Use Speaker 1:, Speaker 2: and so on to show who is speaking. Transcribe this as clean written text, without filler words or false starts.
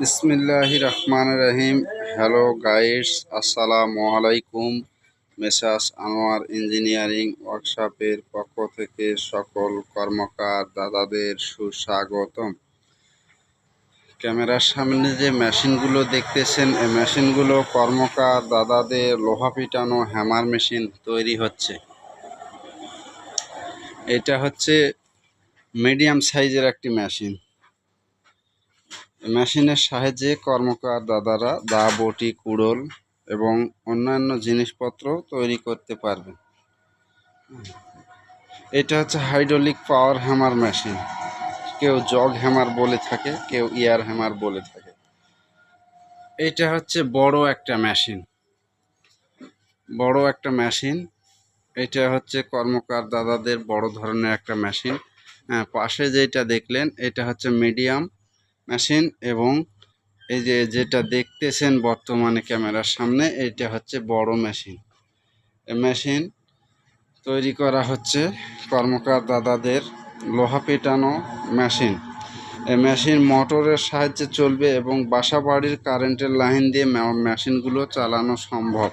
Speaker 1: বিসমিল্লাহির রহমানির রহিম। Hello guys, আসসালামু আলাইকুম। মেসার্স আনোয়ার ইঞ্জিনিয়ারিং ওয়ার্কশপের পক্ষ থেকে সকল কর্মকার দাদাদের সুস্বাগতম। ক্যামেরার সামনে যে মেশিনগুলো দেখতেছেন, এই মেশিনগুলো কর্মকার দাদাদের লোহা পিটানো হ্যামার মেশিন তৈরি হচ্ছে। এটা হচ্ছে মিডিয়াম সাইজের একটি মেশিন। মেশিনের সাহায্যে কর্মকার দাদারা দা, বটি, কুড়োল এবং অন্যান্য জিনিসপত্র তৈরি করতে পারবে। এটা হচ্ছে হাইড্রোলিক পাওয়ার হ্যামার মেশিন। কেউ জগ হ্যামার বলে থাকে, কেউ ইয়ার হ্যামার বলে থাকে। এটা হচ্ছে বড় একটা মেশিন। এটা হচ্ছে কর্মকার দাদাদের বড় ধরনের একটা মেশিন। পাশে যেটা দেখলেন এটা হচ্ছে মিডিয়াম মেশিন, এবং এই যে যেটা দেখতেছেন বর্তমানে ক্যামেরার সামনে, এটা হচ্ছে বড় মেশিন। এই মেশিন তৈরি করা হচ্ছে কর্মকার দাদাদের লোহা পেটানো মেশিন। এই মেশিন মোটরের সাহায্যে চলবে এবং বাসা বাড়ির কারেন্টের লাইন দিয়ে মেশিনগুলো চালানো সম্ভব।